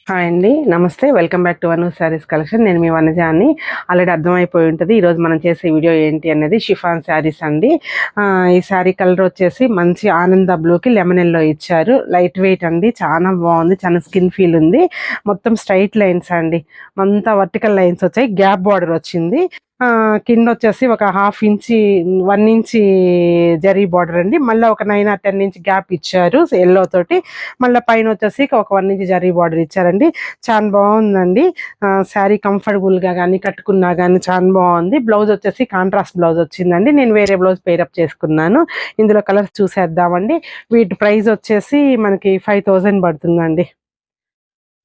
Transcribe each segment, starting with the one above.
Hi అండి, నమస్తే. Welcome back to వను saris collection. నేను మీ వనజ అని ఆల్రెడీ అర్థమైపోయి ఉంటుంది. ఈరోజు మనం చేసే వీడియో ఏంటి అనేది షిఫాన్ శారీస్ అండి. ఈ శారీ కలర్ వచ్చేసి మంచి ఆనంద బ్లూకి లెమన్ ఎల్లో ఇచ్చారు. లైట్ వెయిట్ అండి, చాలా బాగుంది. చాలా స్కిన్ ఫీల్ ఉంది. మొత్తం స్ట్రైట్ లైన్స్ అండి, అంతా వర్టికల్ లైన్స్ వచ్చాయి. గ్యాప్ బార్డర్ వచ్చింది. కింద వచ్చేసి ఒక 1/2 ఇంచి 1 ఇంచి జరీ బార్డర్ అండి. మళ్ళీ ఒక 9 or 10 ఇంచ్ గ్యాప్ ఇచ్చారు ఎల్లో తోటి. మళ్ళీ పైన వచ్చేసి ఒక 1 ఇంచ్ జరీ బార్డర్ ఇచ్చారండి. చాలా బాగుందండి. శారీ కంఫర్టబుల్గా కానీ కట్టుకున్నా కానీ చాలా బాగుంది. బ్లౌజ్ వచ్చేసి కాంట్రాస్ట్ బ్లౌజ్ వచ్చిందండి. నేను వేరే బ్లౌజ్ పేరప్ చేసుకున్నాను. ఇందులో కలర్స్ చూసేద్దామండి. వీటి ప్రైస్ వచ్చేసి మనకి 5000 పడుతుందండి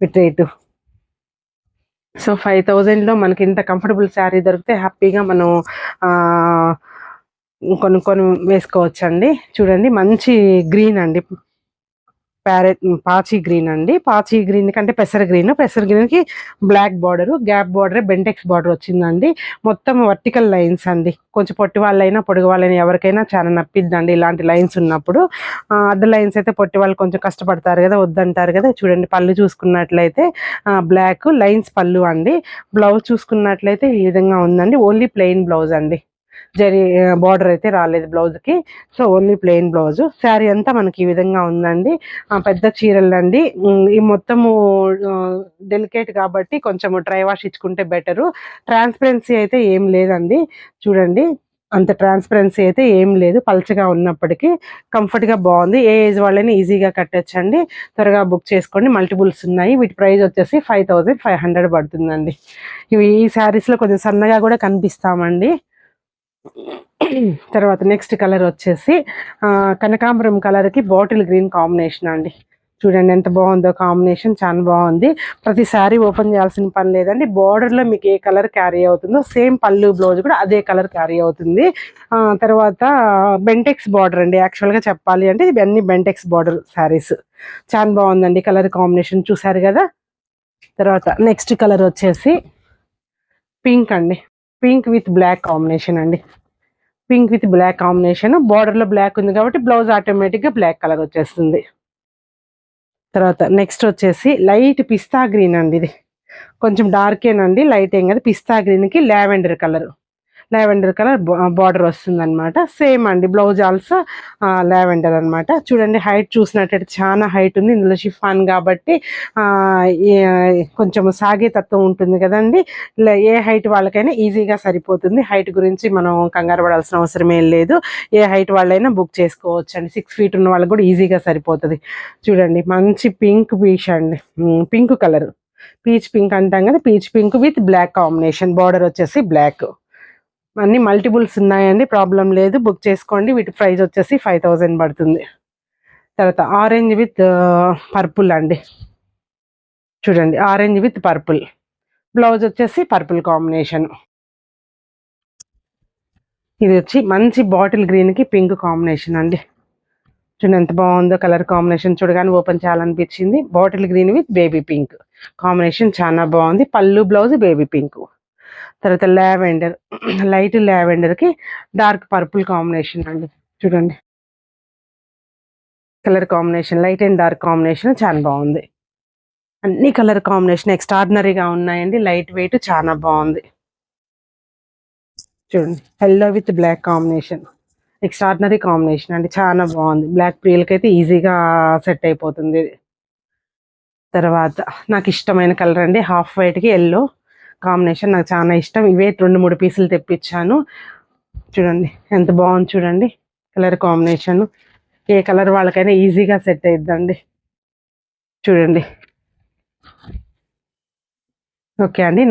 వీటి రేటు. సో 5000లో మనకి ఇంత కంఫర్టబుల్ శారీ దొరికితే హ్యాపీగా మనం కొనుక్కొని వేసుకోవచ్చండి. చూడండి, మంచి గ్రీన్ అండి, పాచి గ్రీన్ అండి. పాచి గ్రీన్ కంటే పెసర గ్రీన్కి black border, gap border, Bentex border వచ్చిందండి. మొత్తం వర్టికల్ లైన్స్ అండి. కొంచెం పొట్టి వాళ్ళైనా పొడుగు వాళ్ళైనా ఎవరికైనా చాలా నప్పిద్దండి ఇలాంటి లైన్స్ ఉన్నప్పుడు. అడ్డ లైన్స్ అయితే పొట్టి వాళ్ళు కొంచెం కష్టపడతారు కదా, వద్దంటారు కదా. చూడండి, పళ్ళు చూసుకున్నట్లయితే బ్లాక్ లైన్స్ పళ్ళు అండి. బ్లౌజ్ చూసుకున్నట్లయితే ఈ విధంగా ఉందండి. ఓన్లీ ప్లెయిన్ బ్లౌజ్ అండి, జరీ బార్డర్ అయితే రాలేదు బ్లౌజ్కి. So only plain blouse. Sari అంతా మనకి ఈ విధంగా ఉందండి. పెద్ద చీరలు అండి. ఈ మొత్తము డెలికేట్ కాబట్టి కొంచెం డ్రై వాష్ ఇచ్చుకుంటే బెటరు. ట్రాన్స్పరెన్సీ అయితే ఏం లేదండి. చూడండి, అంత ట్రాన్స్పరెన్సీ అయితే ఏం లేదు. పల్చగా ఉన్నప్పటికీ కంఫర్ట్గా బాగుంది. ఏ ఏజ్ వాళ్ళని ఈజీగా కట్టచ్చండి. త్వరగా బుక్ చేసుకోండి. మల్టిపుల్స్ ఉన్నాయి. వీటి ప్రైస్ వచ్చేసి 5500 పడుతుందండి. ఇవి ఈ శారీస్లో కొంచెం సన్నగా కూడా కనిపిస్తామండి. తర్వాత నెక్స్ట్ కలర్ వచ్చేసి కనకాంబరం కలర్కి బాటిల్ గ్రీన్ కాంబినేషన్ అండి. చూడండి ఎంత బాగుందో కాంబినేషన్, చాలా బాగుంది. ప్రతిసారి ఓపెన్ చేయాల్సిన పని లేదండి. బార్డర్లో మీకు ఏ కలర్ క్యారీ అవుతుందో సేమ్ పళ్ళు బ్లౌజ్ కూడా అదే కలర్ క్యారీ అవుతుంది. తర్వాత బెంటెక్స్ బార్డర్ అండి. యాక్చువల్గా చెప్పాలి అంటే ఇది అన్ని బెంటెక్స్ బార్డర్ శారీస్. చాలా బాగుందండి కలర్ కాంబినేషన్, చూసారు కదా. తర్వాత నెక్స్ట్ కలర్ వచ్చేసి పింక్ అండి. పింక్ విత్ బ్లాక్ కాంబినేషన్ అండి. Pink with black combination. బార్డర్లో బ్లాక్ ఉంది కాబట్టి బ్లౌజ్ ఆటోమేటిక్గా బ్లాక్ కలర్ వచ్చేస్తుంది. తర్వాత నెక్స్ట్ వచ్చేసి లైట్ పిస్తా గ్రీన్ అండి. ఇది కొంచెం డార్కేనండి, లైట్ ఏం కదా. పిస్తా గ్రీన్కి లావెండర్ కలర్ బార్డర్ వస్తుంది అనమాట. సేమ్ అండి, బ్లౌజ్ ఆల్సో లావెండర్ అనమాట. చూడండి, హైట్ చూసినట్టయితే చాలా హైట్ ఉంది. ఇందులో షిఫాన్ కాబట్టి కొంచెం సాగే తత్వం ఉంటుంది కదండి. ఏ హైట్ వాళ్ళకైనా ఈజీగా సరిపోతుంది. హైట్ గురించి మనం కంగారు పడాల్సిన అవసరం ఏం లేదు. ఏ హైట్ వాళ్ళైనా బుక్ చేసుకోవచ్చు అండి. 6 feet ఉన్న వాళ్ళకి కూడా ఈజీగా సరిపోతుంది. చూడండి, మంచి పింక్ పీచ్ అండి, పింక్ కలర్, పీచ్ పింక్ అంటాం కదా. Peach pink with black combination. Border వచ్చేసి బ్లాక్. అన్ని మల్టిపుల్స్ ఉన్నాయండి, ప్రాబ్లం లేదు. బుక్ చేసుకోండి. వీటి ప్రైస్ వచ్చేసి 5000 పడుతుంది. తర్వాత ఆరెంజ్ విత్ పర్పుల్ అండి. చూడండి, ఆరెంజ్ విత్ పర్పుల్. బ్లౌజ్ వచ్చేసి పర్పుల్ కాంబినేషన్. ఇది వచ్చి మంచి బాటిల్ గ్రీన్కి పింక్ కాంబినేషన్ అండి. చూడండి ఎంత బాగుందో కలర్ కాంబినేషన్. చూడగానే ఓపెన్ చేయాలనిపించింది. Bottle green with baby pink combination చాలా బాగుంది. పళ్ళు బ్లౌజ్ బేబీ పింక్. తర్వాత లావెండర్, లైట్ లావెండర్కి డార్క్ పర్పుల్ కాంబినేషన్ అండి. చూడండి colour combination, light and dark combination చాలా బాగుంది. అన్ని కలర్ కాంబినేషన్ ఎక్స్ట్రాడినరీగా ఉన్నాయండి. లైట్ వెయిట్ చాలా బాగుంది. చూడండి, yellow with black combination, extraordinary combination అండి, చాలా బాగుంది. బ్లాక్ ప్రియల్కి అయితే ఈజీగా సెట్ అయిపోతుంది. తర్వాత నాకు ఇష్టమైన కలర్ అండి, హాఫ్ వైట్కి ఎల్లో కాంబినేషన్ నాకు చాలా ఇష్టం. ఇవే 2-3 పీసులు తెప్పించాను. చూడండి ఎంత బాగుంది. చూడండి కలర్ కాంబినేషన్, ఏ కలర్ వాళ్ళకైనా ఈజీగా సెట్ అయిద్దండి. చూడండి. ఓకే అండి.